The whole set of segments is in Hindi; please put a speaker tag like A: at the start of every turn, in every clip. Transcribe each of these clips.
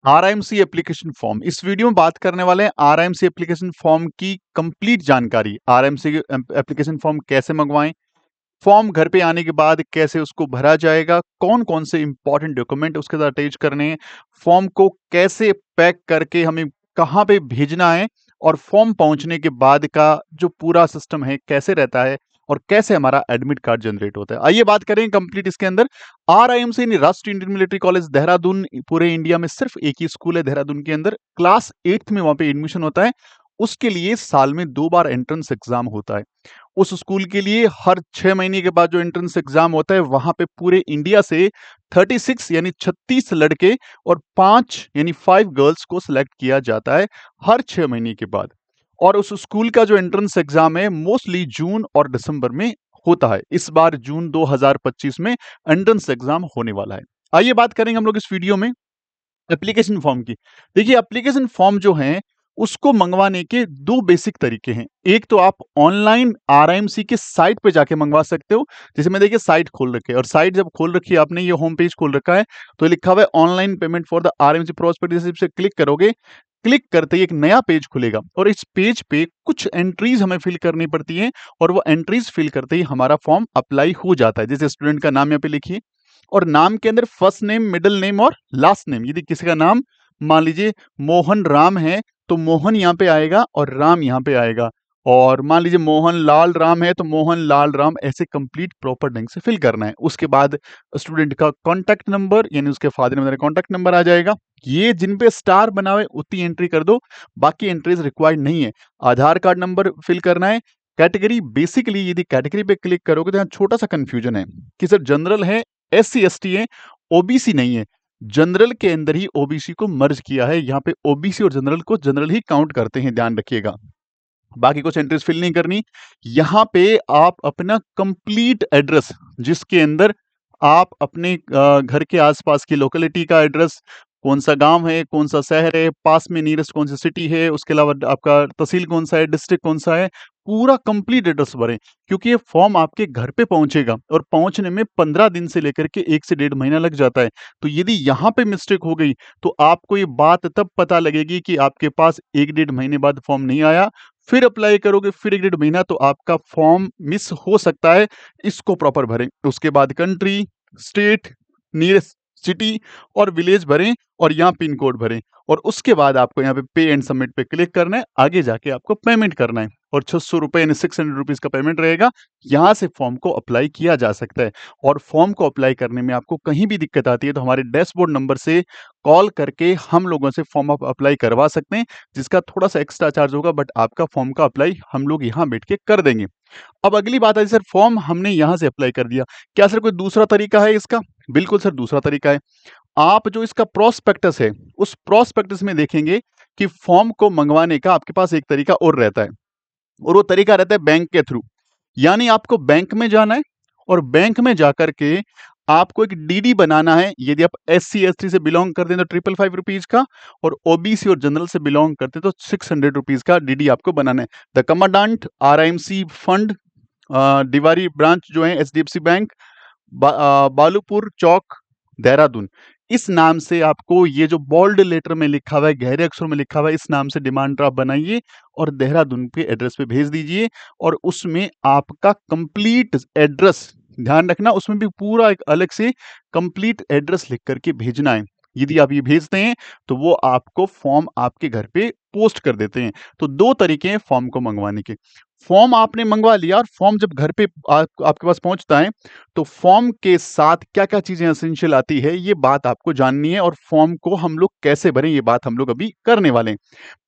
A: RIMC application form. इस वीडियो में बात करने वाले हैं आरआईएमसी एप्लीकेशन फॉर्म की कंप्लीट जानकारी। आरआईएमसी एप्लीकेशन फॉर्म कैसे मंगवाएं, फॉर्म घर पे आने के बाद कैसे उसको भरा जाएगा, कौन कौन से इंपॉर्टेंट डॉक्यूमेंट उसके साथ अटैच करने हैं, फॉर्म को कैसे पैक करके हमें कहाँ पे भेजना है, और फॉर्म पहुंचने के बाद का जो पूरा सिस्टम है कैसे रहता है, और कैसे हमारा एडमिट कार्ड जनरेट होता है। आइए बात करें कंप्लीट इसके अंदर। आरआईएमसी यानी राष्ट्रीय इंडियन मिलिट्री कॉलेज देहरादून, पूरे इंडिया में सिर्फ एक ही स्कूल है देहरादून के अंदर। क्लास 8th में वहां पे एडमिशन होता है। उसके लिए साल में 2 बार एंट्रेंस एग्जाम होता है। उस स्कूल के लिए हर 6 महीने के बाद जो एंट्रेंस एग्जाम होता है, वहां पे पूरे इंडिया से 36 यानी 36 लड़के और 5 यानी 5 गर्ल्स को सिलेक्ट किया जाता है हर 6 महीने के बाद। और उस स्कूल का जो एंट्रेंस एग्जाम है मोस्टली जून और दिसंबर में होता है। इस बार जून 2025 में एंट्रेंस एग्जाम होने वाला है। आइए बात करेंगे हम लोग इस वीडियो में एप्लीकेशन फॉर्म की। देखिए, एप्लीकेशन फॉर्म जो है उसको मंगवाने के 2 बेसिक तरीके हैं। एक तो आप ऑनलाइन आरआईएमसी के साइट पे जाके मंगवा सकते हो। जैसे मैं देखिए साइट खोल रखी है, और साइट जब खोल रखी है आपने, ये होम पेज खोल रखा है, तो लिखा हुआ है online payment for the RIMC prospectus. से क्लिक करोगे, क्लिक करते ही एक नया पेज खुलेगा, और इस पेज पे कुछ एंट्रीज हमें फिल करनी पड़ती हैं, और वो एंट्रीज फिल करते ही हमारा फॉर्म अप्लाई हो जाता है। जैसे स्टूडेंट का नाम यहाँ पे लिखिए, और नाम के अंदर फर्स्ट नेम, मिडिल नेम और लास्ट नेम। यदि किसी का नाम मान लीजिए मोहन राम है, तो मोहन यहाँ पे आएगा और राम यहाँ पे आएगा। और मान लीजिए मोहन लाल राम है, तो मोहन लाल राम, ऐसे कंप्लीट प्रॉपर ढंग से फिल करना है। उसके बाद स्टूडेंट का कॉन्टैक्ट नंबर यानी उसके फादर मदर कॉन्टैक्ट नंबर आ जाएगा। ये जिन पे स्टार बना हुआ है उतनी एंट्री कर दो, बाकी एंट्रीज रिक्वायर्ड नहीं है। आधार कार्ड नंबर फिल करना है। कैटेगरी, बेसिकली यदि कैटेगरी पे क्लिक करोगे तो यहाँ छोटा सा कंफ्यूजन है कि सर जनरल है, SC ST है, ओबीसी नहीं है। जनरल के अंदर ही ओबीसी को मर्ज किया है। यहाँ पे ओबीसी और जनरल को जनरल ही काउंट करते हैं, ध्यान रखिएगा। बाकी कुछ एंट्रीज फिल नहीं करनी। यहाँ पे आप अपना कंप्लीट एड्रेस, जिसके अंदर आप अपने घर के आसपास की लोकेलिटी का एड्रेस, कौन सा गांव है, कौन सा शहर है, पास में नियरेस्ट कौन सी सिटी है, उसके अलावा आपका तहसील कौन सा है, डिस्ट्रिक्ट कौन सा है, पूरा कंप्लीट एड्रेस भरें। क्योंकि ये फॉर्म आपके घर पे पहुंचेगा, और पहुंचने में 15 दिन से लेकर के 1 से 1.5 महीना लग जाता है। तो यदि यहाँ पे मिस्टेक हो गई, तो आपको ये बात तब पता लगेगी कि आपके पास 1-1.5 महीने बाद फॉर्म नहीं आया। फिर अप्लाई करोगे, फिर 1-1.5 महीना, तो आपका फॉर्म मिस हो सकता है। इसको प्रॉपर भरें। उसके बाद कंट्री, स्टेट, नियरेस्ट सिटी और विलेज भरें, और यहाँ पिन कोड भरें। और उसके बाद आपको यहाँ पे एंड सबमिट पे क्लिक करना है। आगे जाके आपको पेमेंट करना है, और 600 रुपए यानी 600 रुपीज का पेमेंट रहेगा। यहाँ से फॉर्म को अप्लाई किया जा सकता है। और फॉर्म को अप्लाई करने में आपको कहीं भी दिक्कत आती है, तो हमारे डैशबोर्ड नंबर से कॉल करके हम लोगों से फॉर्म आप अप्लाई करवा सकते हैं, जिसका थोड़ा सा एक्स्ट्रा चार्ज होगा, बट आपका फॉर्म का अप्लाई हम लोग यहाँ बैठ के कर देंगे। अब अगली बात है, सर फॉर्म हमने यहाँ से अप्लाई कर दिया, क्या सर कोई दूसरा तरीका है इसका? बिल्कुल सर, दूसरा तरीका है। आप जो इसका प्रोस्पेक्टस है, उस प्रोस्पेक्टस में देखेंगे कि फॉर्म को मंगवाने का आपके पास एक तरीका और रहता है, और वो तरीका रहता है बैंक के थ्रू। यानी आपको बैंक में जाना है, और बैंक में जाकर के आपको एक डीडी बनाना है। यदि आप SC ST से बिलोंग करते हैं तो 555 रुपीज का, और ओबीसी और जनरल से बिलोंग करते हैं तो 600 रुपीज का डीडी आपको बनाना है। द कमांडेंट आरआईएमसी फंड, डिवारी ब्रांच जो है HDFC बैंक, बालूपुर चौक, देहरादून। इस नाम से आपको, ये जो बोल्ड लेटर में लिखा हुआ है, गहरे अक्षरों में लिखा हुआ है, इस नाम से डिमांड ड्राफ्ट बनाइए और देहरादून के एड्रेस पे भेज दीजिए। और उसमें आपका कंप्लीट एड्रेस, ध्यान रखना, उसमें भी पूरा एक अलग से कंप्लीट एड्रेस लिख करके भेजना है। यदि आप ये भेजते हैं तो वो आपको फॉर्म आपके घर पे पोस्ट कर देते हैं। तो 2 तरीके हैं फॉर्म को मंगवाने के। फॉर्म आपने मंगवा लिया, और फॉर्म जब घर पे आपके पास पहुंचता है, तो फॉर्म के साथ क्या क्या चीजें एसेंशियल आती है, ये बात आपको जाननी है। और फॉर्म को हम लोग कैसे भरें, ये बात हम लोग अभी करने वाले हैं।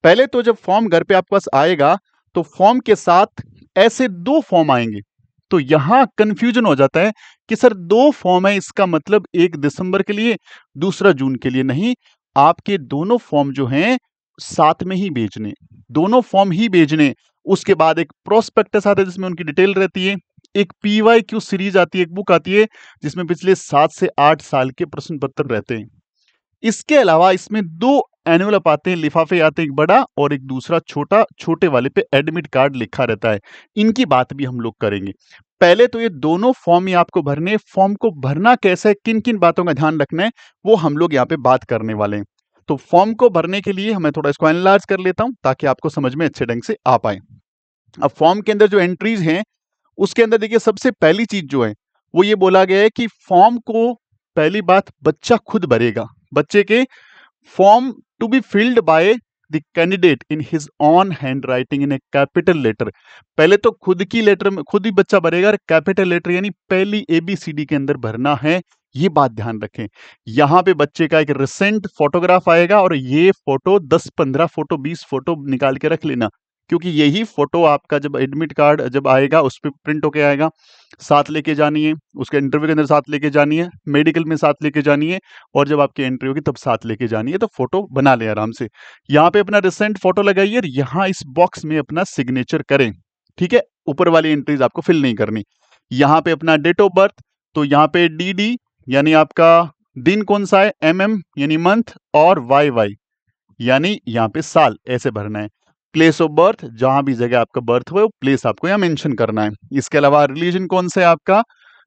A: पहले तो जब फॉर्म घर पे आपके पास आएगा, तो फॉर्म के साथ ऐसे 2 फॉर्म आएंगे। तो यहां कंफ्यूजन हो जाता है कि सर 2 फॉर्म है, इसका मतलब एक दिसंबर के लिए, दूसरा जून के लिए। नहीं, आपके दोनों फॉर्म जो हैं साथ में ही भेजने, दोनों फॉर्म ही भेजने। उसके बाद एक प्रोस्पेक्टस आता है जिसमें उनकी डिटेल रहती है। एक PYQ सीरीज आती है, एक बुक आती है जिसमें पिछले 7 से 8 साल के प्रश्न पत्र रहते हैं। इसके अलावा इसमें 2 एनवलप आते हैं, लिफाफे आते हैं, एक बड़ा और एक दूसरा छोटा। छोटे वाले पे एडमिट कार्ड लिखा रहता है। इनकी बात भी हम लोग करेंगे। पहले तो ये दोनों फॉर्म ही आपको भरने। फॉर्म को भरना कैसे है, किन किन बातों का ध्यान रखना है, वो हम लोग यहाँ पे बात करने वाले हैं। तो फॉर्म को भरने के लिए मैं थोड़ा इसको एनलार्ज कर लेता हूं ताकि आपको समझ में अच्छे ढंग से आ पाए। अब फॉर्म के अंदर जो एंट्रीज हैं उसके अंदर देखिए सबसे पहली चीज जो है वो ये बोला गया है कि फॉर्म को पहली बात बच्चा खुद भरेगा। बच्चे के form to be filled by the candidate in his own handwriting in a capital letter. पहले तो खुद की लेटर में खुद ही बच्चा भरेगा, कैपिटल लेटर यानी पहली ABCD के अंदर भरना है। ये बात ध्यान रखें। यहाँ पे बच्चे का एक रिसेंट फोटोग्राफ आएगा और ये फोटो 10-15 फोटो 20 फोटो निकाल के रख लेना, क्योंकि यही फोटो आपका जब एडमिट कार्ड जब आएगा उस पर प्रिंट होके आएगा, साथ लेके जानी है, उसके इंटरव्यू के अंदर साथ लेके जानी है, मेडिकल में साथ लेके जानी है, और जब आपकी एंट्री होगी तब साथ लेके जानी है। तो फोटो बना ले आराम से। यहाँ पे अपना रिसेंट फोटो लगाइए और यहाँ इस बॉक्स में अपना सिग्नेचर करें। ठीक है, ऊपर वाली एंट्रीज आपको फिल नहीं करनी। यहाँ पे अपना डेट ऑफ बर्थ, तो यहाँ पे DD यानी आपका दिन कौन सा है, MM यानी मंथ, और YY यानी यहाँ पे साल, ऐसे भरना है। प्लेस ऑफ बर्थ, जहां भी जगह आपका बर्थ हुआ है वो प्लेस आपको यहाँ मेंशन करना है। इसके अलावा रिलीजन कौन सा है आपका,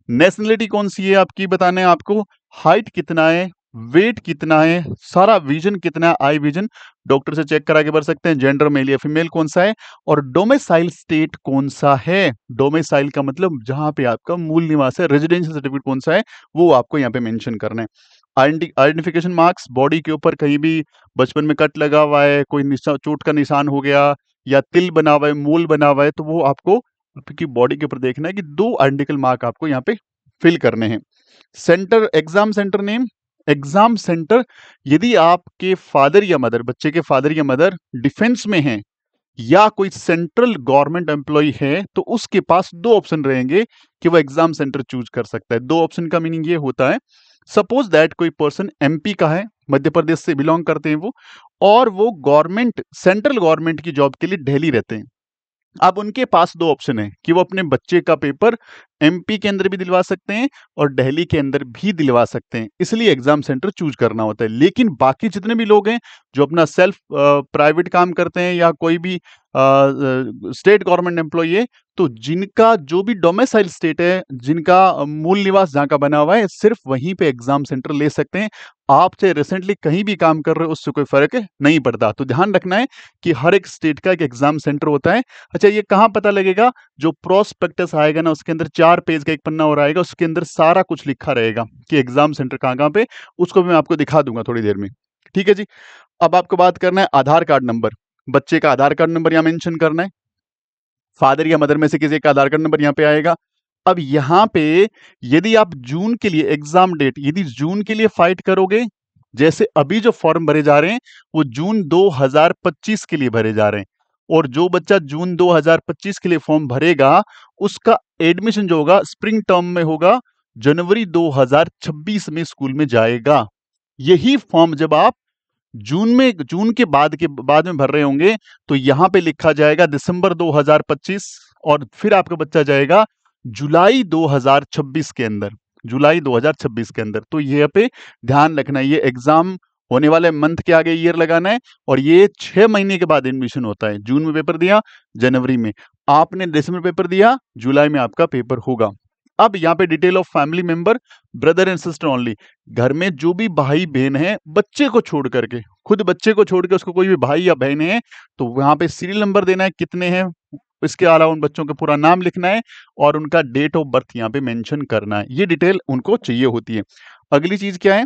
A: नेशनलिटी कौन सी है आपकी बताना है आपको, हाइट कितना है, वेट कितना है, सारा विजन कितना है, आई विजन डॉक्टर से चेक करा के भर सकते हैं, जेंडर मेल या फीमेल कौन सा है, और डोमिसाइल स्टेट कौन सा है। डोमिसाइल का मतलब जहां पे आपका मूल निवास है, रेजिडेंशियल सर्टिफिकेट कौन सा है वो आपको यहाँ पे मेंशन करना है। आइडेंटिफिकेशन मार्क्स, बॉडी के ऊपर कहीं भी बचपन में कट लगा हुआ है, कोई चोट का निशान हो गया, या तिल बना हुआ है, मूल बना हुआ है, तो वो आपको आपकी बॉडी के ऊपर देखना है कि 2 आइडेंटिकल मार्क आपको यहाँ पे फिल करने हैं। Centre, exam centre name, exam centre यदि आपके फादर या मदर, बच्चे के फादर या मदर डिफेंस में हैं या कोई सेंट्रल गवर्नमेंट एम्प्लॉय है तो उसके पास 2 ऑप्शन रहेंगे कि वो एग्जाम सेंटर चूज कर सकता है। 2 ऑप्शन का मीनिंग ये होता है, सपोज दैट कोई पर्सन MP का है, मध्य प्रदेश से बिलोंग करते हैं वो, और वो गवर्नमेंट सेंट्रल गवर्नमेंट की जॉब के लिए दिल्ली रहते हैं। अब उनके पास 2 ऑप्शन है कि वो अपने बच्चे का पेपर MP के अंदर भी दिलवा सकते हैं और दिल्ली के अंदर भी दिलवा सकते हैं, इसलिए एग्जाम सेंटर चूज करना होता है। लेकिन बाकी जितने भी लोग हैं जो अपना सेल्फ प्राइवेट काम करते हैं या कोई भी स्टेट गवर्नमेंट एम्प्लॉय है, तो जिनका जो भी डोमिसाइल स्टेट है, जिनका मूल निवास जहाँ का बना हुआ है, सिर्फ वहीं पे एग्जाम सेंटर ले सकते हैं। आप चाहे रिसेंटली कहीं भी काम कर रहे हो उससे कोई फर्क नहीं पड़ता। तो ध्यान रखना है कि हर एक स्टेट का एक एग्जाम सेंटर होता है। अच्छा, ये कहाँ पता लगेगा, जो प्रोस्पेक्टस आएगा ना उसके अंदर 4 पेज का एक पन्ना और आएगा, उसके अंदर सारा कुछ लिखा रहेगा कि एग्जाम सेंटर कहाँ कहाँ पे, उसको भी मैं आपको दिखा दूंगा थोड़ी देर में। ठीक है जी। अब आपको बात करना है आधार कार्ड नंबर, बच्चे का आधार कार्ड नंबर यहाँ मेंशन करना है, फादर या मदर में से किसी का आधार कार्ड नंबर यहाँ पे आएगा। अब यहाँ पे यदि आप जून के लिए एग्जाम डेट, यदि जून के लिए फाइट करोगे, जैसे अभी जो फॉर्म भरे जा रहे हैं वो जून 2025 के लिए भरे जा रहे हैं, और जो बच्चा जून 2025 के लिए फॉर्म भरेगा उसका एडमिशन जो होगा स्प्रिंग टर्म में होगा, जनवरी 2026 में स्कूल में जाएगा। यही फॉर्म जब आप जून के बाद में भर रहे होंगे तो यहां पे लिखा जाएगा दिसंबर 2025, और फिर आपका बच्चा जाएगा जुलाई 2026 के अंदर, जुलाई 2026 के अंदर। तो ये पे ध्यान रखना है, ये एग्जाम होने वाले मंथ के आगे ईयर लगाना है, और ये 6 महीने के बाद एडमिशन होता है। जून में पेपर दिया, जनवरी में आपने दिसंबर पेपर दिया, जुलाई में आपका पेपर होगा। अब यहाँ पे detail of family member, brother and sister only, घर में जो भी भाई बहन है बच्चे को छोड़ करके, खुद बच्चे को छोड़ के उसको कोई भी भाई या बहन है तो वहां पे सीरियल नंबर देना है कितने हैं, इसके अलावा उन बच्चों का पूरा नाम लिखना है और उनका डेट ऑफ बर्थ यहाँ पे मेंशन करना है। ये डिटेल उनको चाहिए होती है। अगली चीज क्या है,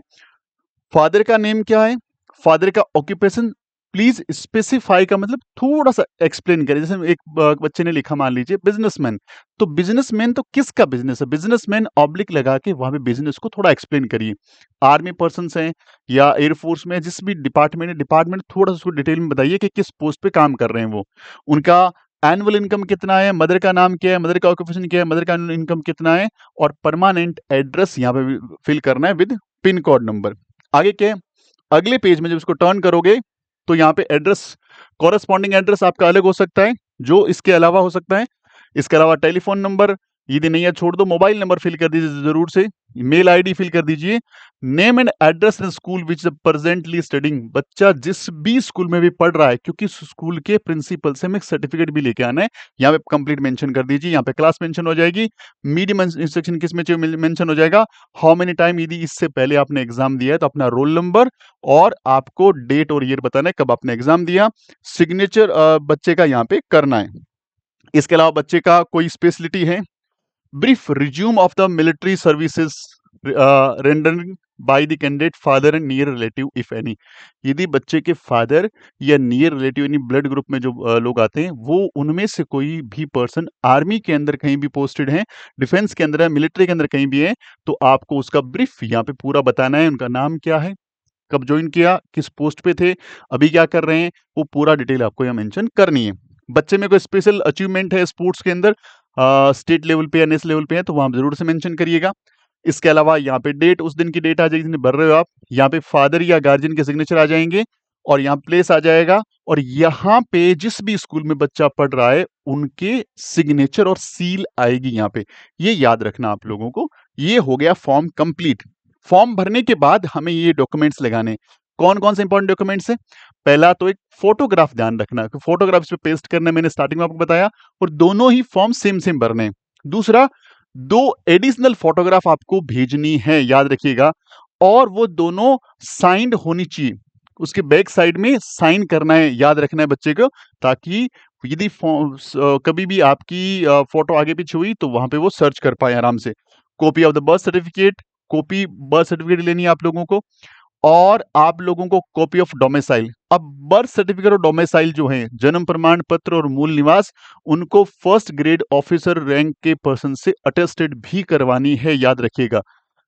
A: फादर का नेम क्या है, फादर का ऑक्यूपेशन, प्लीज स्पेसिफाई का मतलब थोड़ा सा एक्सप्लेन करें। जैसे एक बच्चे ने लिखा, मान लीजिए बिजनेसमैन, तो बिजनेसमैन तो किसका बिजनेस है, बिजनेसमैन ऑब्लिक लगा के वहां पे बिजनेस को थोड़ा एक्सप्लेन करिए। आर्मी पर्सन हैं या एयरफोर्स में, जिस भी डिपार्टमेंट है, डिपार्टमेंट थोड़ा सा उसको डिटेल में बताइए कि किस पोस्ट पे काम कर रहे हैं वो, उनका एनुअल इनकम कितना है, मदर का नाम क्या है, मदर का ऑक्यूपेशन क्या है, मदर का एनुअल इनकम कितना है, और परमानेंट एड्रेस यहाँ पे फिल करना है विद पिन कोड नंबर। आगे क्या है, अगले पेज में जब इसको टर्न करोगे तो यहाँ पे एड्रेस, कॉरेस्पॉन्डिंग एड्रेस आपका अलग हो सकता है जो इसके अलावा हो सकता है। इसके अलावा टेलीफोन नंबर, यदि नहीं है छोड़ दो, मोबाइल नंबर फिल कर दीजिए जरूर से, मेल आईडी फिल कर दीजिए, name and address in school which presently studying, बच्चा जिस भी स्कूल में भी पढ़ रहा है, क्योंकि स्कूल के प्रिंसिपल से हमें सर्टिफिकेट भी लेके आना है, यहाँ पे कंप्लीट मेंशन कर दीजिए, यहाँ पे क्लास मेंशन हो जाएगी, मीडियम इंस्ट्रक्शन किस में चाहिए मेंशन हो जाएगा, हाउ मेनी टाइम, यदि इससे पहले आपने एग्जाम दिया है तो अपना रोल नंबर और आपको डेट और ईयर बताना है कब आपने एग्जाम दिया, सिग्नेचर बच्चे का यहाँ पे करना है। इसके अलावा बच्चे का कोई स्पेशलिटी है, brief resume of the military services rendering by the candidate father and near relative if any, यदि बच्चे के फादर या नियर रिलेटिव यानी ब्लड ग्रुप में जो लोग आते हैं वो उनमें से कोई भी पर्सन आर्मी के अंदर कहीं भी पोस्टेड है, डिफेंस के अंदर है, मिलिट्री के अंदर कहीं भी है, तो आपको उसका ब्रीफ यहाँ पे पूरा बताना है, उनका नाम क्या है, कब ज्वाइन किया, किस पोस्ट पे थे, अभी क्या कर रहे हैं, वो पूरा डिटेल आपको यहाँ मेंशन करनी है। बच्चे में कोई स्पेशल अचीवमेंट है स्पोर्ट्स के अंदर, स्टेट लेवल पे या नेशनल लेवल पे है तो वहां जरूर से मेंशन करिएगा। इसके अलावा यहाँ पे डेट, उस दिन की डेट आ जाएगी जिन्हें भर रहे हो आप, यहाँ पे फादर या गार्जियन के सिग्नेचर आ जाएंगे और यहाँ प्लेस आ जाएगा, और यहाँ पे जिस भी स्कूल में बच्चा पढ़ रहा है उनके सिग्नेचर और सील आएगी यहाँ पे, ये याद रखना आप लोगों को। ये हो गया फॉर्म कंप्लीट। फॉर्म भरने के बाद हमें ये डॉक्यूमेंट्स लगाने, कौन कौन से इंपॉर्टेंट डॉक्यूमेंट्स है, पहला तो एक फोटोग्राफ ध्यान रखना, फोटोग्राफ इस पे पेस्ट करना है, मैंने स्टार्टिंग में आपको बताया, और दोनों ही फॉर्म सेम सेम भरने हैं। दूसरा, दो एडिशनल फोटोग्राफ आपको भेजनी है, याद रखिएगा, और वो दोनों साइंड होनी चाहिए, उसके बैक साइड में साइन करना है, याद रखना है बच्चे को, ताकि यदि कभी भी आपकी फोटो आगे पीछे हुई तो वहां पे वो सर्च कर पाए आराम से। Copy of the birth certificate, copy birth certificate लेनी है आप लोगों को, और आप लोगों को कॉपी ऑफ डोमिसाइल। अब बर्थ सर्टिफिकेट और डोमिसाइल जो है, जन्म प्रमाण पत्र और मूल निवास, उनको फर्स्ट ग्रेड ऑफिसर रैंक के पर्सन से अटेस्टेड भी करवानी है, याद रखिएगा।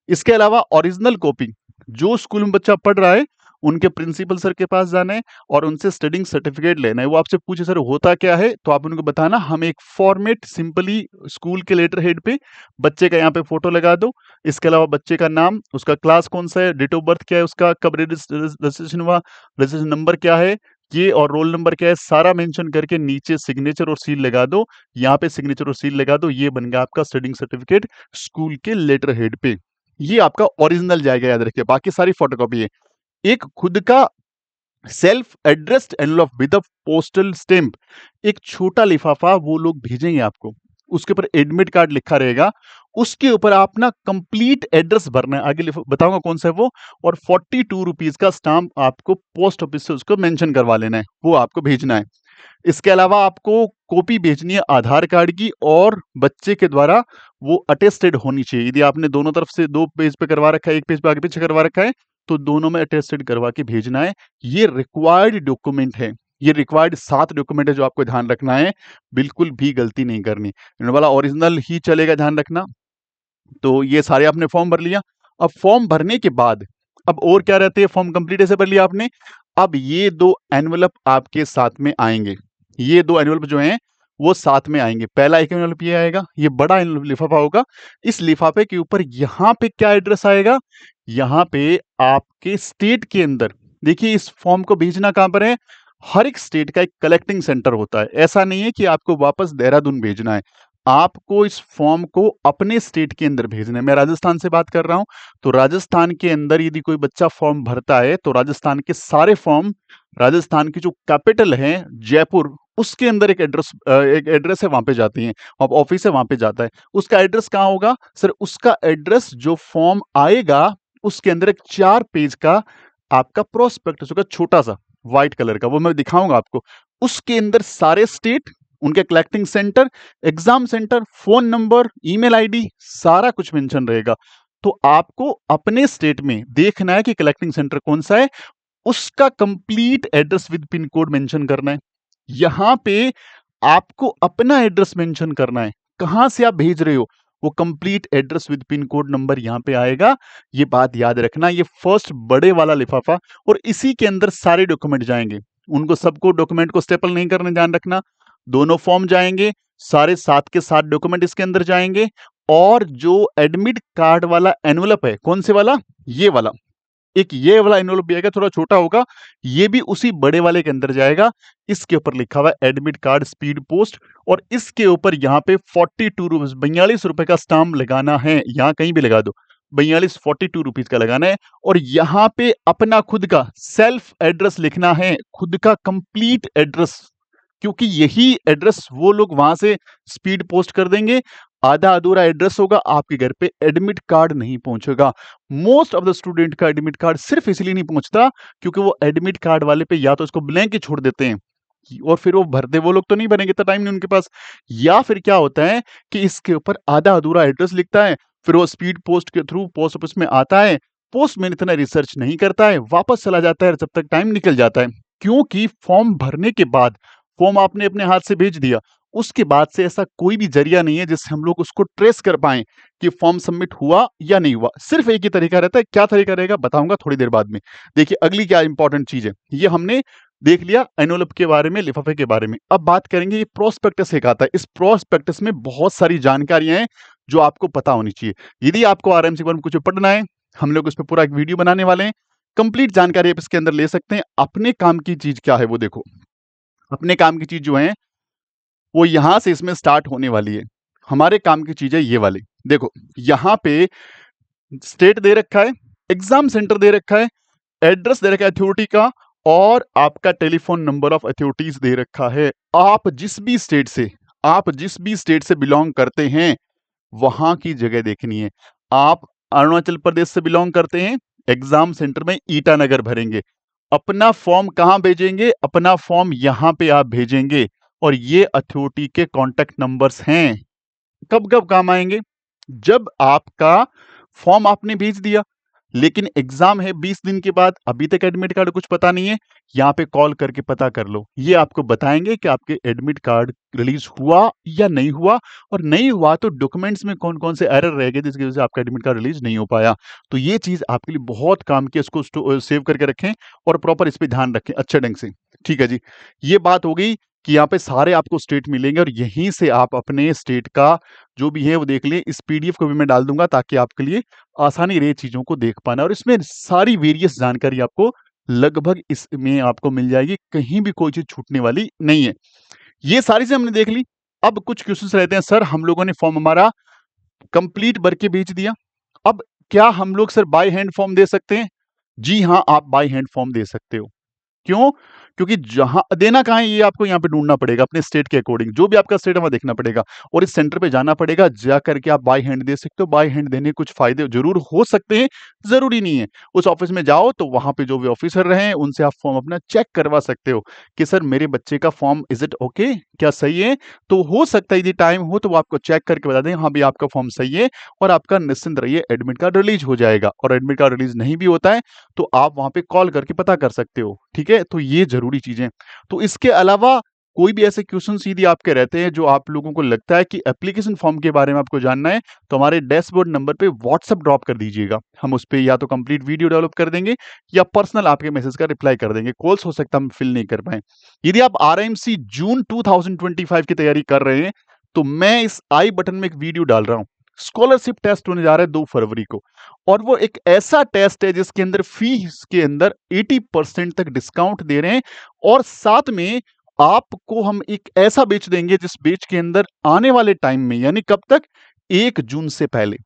A: इसके अलावा ओरिजिनल कॉपी, जो स्कूल में बच्चा पढ़ रहा है उनके प्रिंसिपल सर के पास जाना है और उनसे स्टडिंग सर्टिफिकेट लेना है। वो आपसे पूछे सर होता क्या है, तो आप उनको बताना हम एक फॉर्मेट सिंपली स्कूल के लेटर हेड पे बच्चे का यहाँ पे फोटो लगा दो, इसके अलावा बच्चे का नाम, उसका क्लास कौन सा है, डेट ऑफ बर्थ क्या है उसका, कब रजिस्ट्रेशन हुआ, रजिस्ट्रेशन नंबर क्या है ये, और रोल नंबर क्या है, सारा मेंशन करके नीचे सिग्नेचर और सील लगा दो। यहाँ पे सिग्नेचर और सील लगा दो, ये बन गया आपका स्टडिंग सर्टिफिकेट स्कूल के लेटर हेड पे। ये आपका ओरिजिनल जाएगा, याद रखिए, बाकी सारी फोटोकॉपी है। एक खुद का self addressed envelope with a postal stamp, एक छोटा लिफाफा वो लोग भेजेंगे आपको, उसके ऊपर एडमिट कार्ड लिखा रहेगा, उसके ऊपर आप ना कंप्लीट एड्रेस भरना है, आगे बताऊंगा कौन सा है वो, और 42 रुपीज का स्टाम्प आपको पोस्ट ऑफिस से उसको मेंशन करवा लेना है, वो आपको भेजना है। इसके अलावा आपको कॉपी भेजनी है आधार कार्ड की, और बच्चे के द्वारा वो अटेस्टेड होनी चाहिए। यदि आपने दोनों तरफ से दो पेज पे करवा रखा है, एक पेज पे आगे पीछे करवा रखा है, तो दोनों में अटेस्टेड करवा के भेजना है। ये रिक्वायर्ड डॉक्यूमेंट है, ये रिक्वायर्ड 7 डॉक्यूमेंट है जो आपको ध्यान रखना है, बिल्कुल भी गलती नहीं करनी, इन वाला ओरिजिनल ही चलेगा, ध्यान रखना। तो ये सारे आपने फॉर्म भर लिया। अब फॉर्म भरने के बाद अब और क्या रहते हैं, फॉर्म कंप्लीट ऐसे भर लिया आपने, अब ये 2 एनवलप आपके साथ में आएंगे, ये 2 एनवलप जो हैं वो साथ में आएंगे। पहला एक एनवलप ये आएगा, ये बड़ा लिफाफा होगा, इस लिफाफे के ऊपर यहाँ पे क्या एड्रेस आएगा, यहाँ पे आपके स्टेट के अंदर, देखिए इस फॉर्म को भेजना कहां पर है, हर एक स्टेट का एक कलेक्टिंग सेंटर होता है, ऐसा नहीं है कि आपको वापस देहरादून भेजना है, आपको इस फॉर्म को अपने स्टेट के अंदर भेजना है। मैं राजस्थान से बात कर रहा हूं, तो राजस्थान के अंदर यदि कोई बच्चा फॉर्म भरता है तो राजस्थान के सारे फॉर्म, राजस्थान की जो कैपिटल है जयपुर, उसके अंदर एक एड्रेस है, वहां पे जाती हैं, अब ऑफिस है वहां पे जाता है। उसका एड्रेस कहाँ होगा सर, उसका एड्रेस जो फॉर्म आएगा उसके अंदर एक 4 पेज का आपका प्रोस्पेक्टस होगा, छोटा सा व्हाइट कलर का, वो मैं दिखाऊंगा आपको। उसके अंदर सारे स्टेट, उनके collecting centre, exam centre, phone number, email ID, सारा कुछ मेंशन रहेगा। तो आपको अपने स्टेट में देखना है कि कलेक्टिंग सेंटर कौन सा है, उसका complete address with pin code mention करना है। यहां पे आपको अपना एड्रेस मेंशन करना है, कहां से आप भेज रहे हो, वो complete address with pin code number यहां पे आएगा। ये बात याद रखना, ये फर्स्ट बड़े वाला लिफाफा, और इसी के अंदर सारे डॉक्यूमेंट जाएंगे, उनको सबको डॉक्यूमेंट को स्टेपल नहीं करने, ध्यान रखना। दोनों फॉर्म जाएंगे, सारे 7 के 7 डॉक्यूमेंट इसके अंदर जाएंगे, और जो एडमिट कार्ड वाला एनवलप है, कौन से वाला, ये वाला, एक ये वाला एनवलप भी आएगा, थोड़ा छोटा होगा, ये भी उसी बड़े वाले के अंदर जाएगा। इसके ऊपर लिखा हुआ है एडमिट कार्ड स्पीड पोस्ट, और इसके ऊपर यहाँ पे 42 रुपीज 42 रुपए का स्टाम्प लगाना है। यहाँ कहीं भी लगा दो, 42 रुपीज का लगाना है। और यहाँ पे अपना खुद का सेल्फ एड्रेस लिखना है, खुद का कंप्लीट एड्रेस, क्योंकि यही एड्रेस वो लोग वहां से स्पीड पोस्ट कर देंगे। आधा अधूरा एड्रेस होगा, आपके घर पे एडमिट कार्ड नहीं पहुंचेगा। मोस्ट ऑफ द स्टूडेंट का एडमिट कार्ड सिर्फ इसलिए नहीं पहुंचता क्योंकि वो एडमिट कार्ड वाले पे या तो इसको ब्लैंक ही छोड़ देते हैं, और फिर वो भरते, वो लोग तो नहीं भरेंगे, इतना टाइम नहीं उनके पास। या फिर क्या होता है कि इसके ऊपर आधा अधूरा एड्रेस लिखता है, फिर वो स्पीड पोस्ट के थ्रू पोस्ट ऑफिस में आता है, पोस्टमैन इतना रिसर्च नहीं करता है, वापस चला जाता है, जब तक टाइम निकल जाता है। क्योंकि फॉर्म भरने के बाद, फॉर्म आपने अपने हाथ से भेज दिया, उसके बाद से ऐसा कोई भी जरिया नहीं है जिससे हम लोग उसको ट्रेस कर पाए कि फॉर्म सबमिट हुआ या नहीं हुआ। सिर्फ एक ही तरीका रहता है। क्या तरीका रहेगा बताऊंगा थोड़ी देर बाद में। देखिए अगली क्या इंपॉर्टेंट चीज है, ये हमने देख लिया एनवलप के बारे में, लिफाफे के बारे में। अब बात करेंगे ये प्रोस्पेक्टस एक आता है। इस प्रोस्पेक्टस में बहुत सारी जानकारियां हैं जो आपको पता होनी चाहिए। यदि आपको आरएमसी के बारे में कुछ पढ़ना है, हम लोग उस पर पूरा एक वीडियो बनाने वाले हैं। कंप्लीट जानकारी आप इसके अंदर ले सकते हैं। अपने काम की चीज क्या है वो देखो, अपने काम की चीज जो है वो यहां से इसमें स्टार्ट होने वाली है। हमारे काम की चीज है ये वाली, देखो यहां पे स्टेट दे रखा है, एग्जाम सेंटर दे रखा है, एड्रेस दे रखा है अथॉरिटी का, और आपका टेलीफोन नंबर ऑफ अथॉरिटीज दे रखा है। आप जिस भी स्टेट से बिलोंग करते हैं वहां की जगह देखनी है। आप अरुणाचल प्रदेश से बिलोंग करते हैं, एग्जाम सेंटर में ईटानगर भरेंगे। अपना फॉर्म कहां भेजेंगे, अपना फॉर्म यहां पे आप भेजेंगे, और ये अथॉरिटी के कॉन्टेक्ट नंबर्स हैं। कब कब काम आएंगे, जब आपका फॉर्म आपने भेज दिया लेकिन एग्जाम है 20 दिन के बाद, अभी तक एडमिट कार्ड कुछ पता नहीं है, यहां पे कॉल करके पता कर लो। ये आपको बताएंगे कि आपके एडमिट कार्ड रिलीज हुआ या नहीं हुआ, और नहीं हुआ तो डॉक्यूमेंट्स में कौन कौन से एरर रह गए जिसकी वजह से आपका एडमिट कार्ड रिलीज नहीं हो पाया। तो ये चीज आपके लिए बहुत काम की, इसको सेव करके रखें और प्रॉपर इस पे ध्यान रखें अच्छे ढंग से। ठीक है जी, ये बात हो गई कि यहाँ पे सारे आपको स्टेट मिलेंगे, और यहीं से आप अपने स्टेट का जो भी है वो देख लिए। इस पीडीएफ को भी मैं डाल दूंगा ताकि आपके लिए आसानी रहे चीजों को देख पाना, और इसमें सारी वेरियस जानकारी आपको लगभग इसमें आपको मिल जाएगी, कहीं भी कोई चीज छूटने वाली नहीं है। ये सारी चीजें हमने देख ली। अब कुछ क्वेश्चंस रहते हैं, सर हम लोगों ने फॉर्म हमारा कंप्लीट भर के भेज दिया, अब क्या हम लोग सर बाय हैंड फॉर्म दे सकते हैं? जी हाँ, आप बाय हैंड फॉर्म दे सकते हो। क्यों? क्योंकि जहां देना कहां है ये आपको यहाँ पे ढूंढना पड़ेगा, अपने स्टेट के अकॉर्डिंग जो भी आपका स्टेट है वहां देखना पड़ेगा, और इस सेंटर पे जाना पड़ेगा। जा करके आप बाय हैंड दे सकते हो। बाय हैंड देने कुछ फायदे जरूर हो सकते हैं, जरूरी नहीं है। उस ऑफिस में जाओ तो वहां पे जो भी ऑफिसर रहे उनसे आप फॉर्म अपना चेक करवा सकते हो कि सर मेरे बच्चे का फॉर्म इज इट ओके, क्या सही है? तो हो सकता है यदि टाइम हो तो वो आपको चेक करके बता दें हाँ भाई आपका फॉर्म सही है, और आपका निश्चिंत रहिए एडमिट कार्ड रिलीज हो जाएगा। और एडमिट कार्ड रिलीज नहीं भी होता है तो आप वहां पे कॉल करके पता कर सकते हो। ठीक है, तो ये जरूरी चीजें। तो इसके अलावा कोई भी ऐसे क्वेश्चन यदि आपके रहते हैं जो आप लोगों को लगता है कि एप्लीकेशन फॉर्म के बारे में आपको जानना है, तो हमारे डैशबोर्ड नंबर पे व्हाट्सएप ड्रॉप कर दीजिएगा। हम उस पे या तो कंप्लीट वीडियो डेवलप कर देंगे या पर्सनल आपके मैसेज का रिप्लाई कर देंगे। कॉल्स हो सकता है हम फिल नहीं कर पाए। यदि आप आरएमसी जून 2025 की तैयारी कर रहे हैं तो मैं इस आई बटन में एक वीडियो डाल रहा हूं। स्कॉलरशिप टेस्ट होने जा रहा है 2 फरवरी को, और वो एक ऐसा टेस्ट है जिसके अंदर फीस के अंदर 80% तक डिस्काउंट दे रहे हैं, और साथ में आपको हम एक ऐसा बेच देंगे जिस बेच के अंदर आने वाले टाइम में, यानी कब तक, 1 जून से पहले,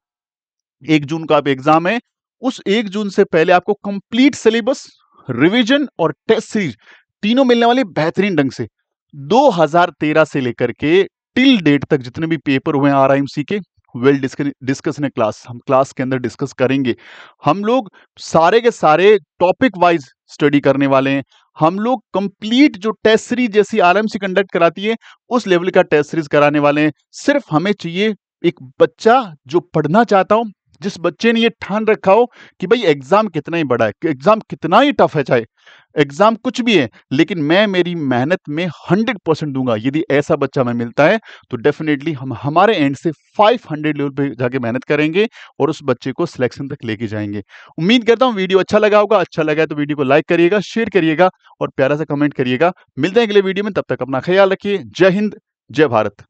A: 1 जून का आप एग्जाम है, उस 1 जून से पहले आपको कंप्लीट सिलेबस, रिवीजन और टेस्ट सीरीज तीनों मिलने वाले बेहतरीन ढंग से। 2013 से लेकर के टिल डेट तक जितने भी पेपर हुए आरआईएमसी के, वेल डिस्कस ने क्लास, हम क्लास के अंदर डिस्कस करेंगे। हम लोग सारे के सारे टॉपिक वाइज स्टडी करने वाले हैं। हम लोग कंप्लीट जो टेस्ट सीरीज जैसी आरएमसी कंडक्ट कराती है उस लेवल का टेस्ट सीरीज कराने वाले हैं। सिर्फ हमें चाहिए एक बच्चा जो पढ़ना चाहता हो, जिस बच्चे ने ये ठान रखा हो कि भाई एग्जाम कितना ही बड़ा है, एग्जाम कितना ही टफ है, चाहे एग्जाम कुछ भी है, लेकिन मैं मेरी मेहनत में 100% दूंगा। यदि ऐसा बच्चा हमें मिलता है तो डेफिनेटली हम हमारे एंड से 500 लेवल पे जाके मेहनत करेंगे और उस बच्चे को सिलेक्शन तक लेके जाएंगे। उम्मीद करता हूं वीडियो अच्छा लगा होगा। अच्छा लगा है तो वीडियो को लाइक करिएगा, शेयर करिएगा और प्यारा सा कमेंट करिएगा। मिलते हैं अगले वीडियो में, तब तक अपना ख्याल रखिए। जय हिंद, जय भारत।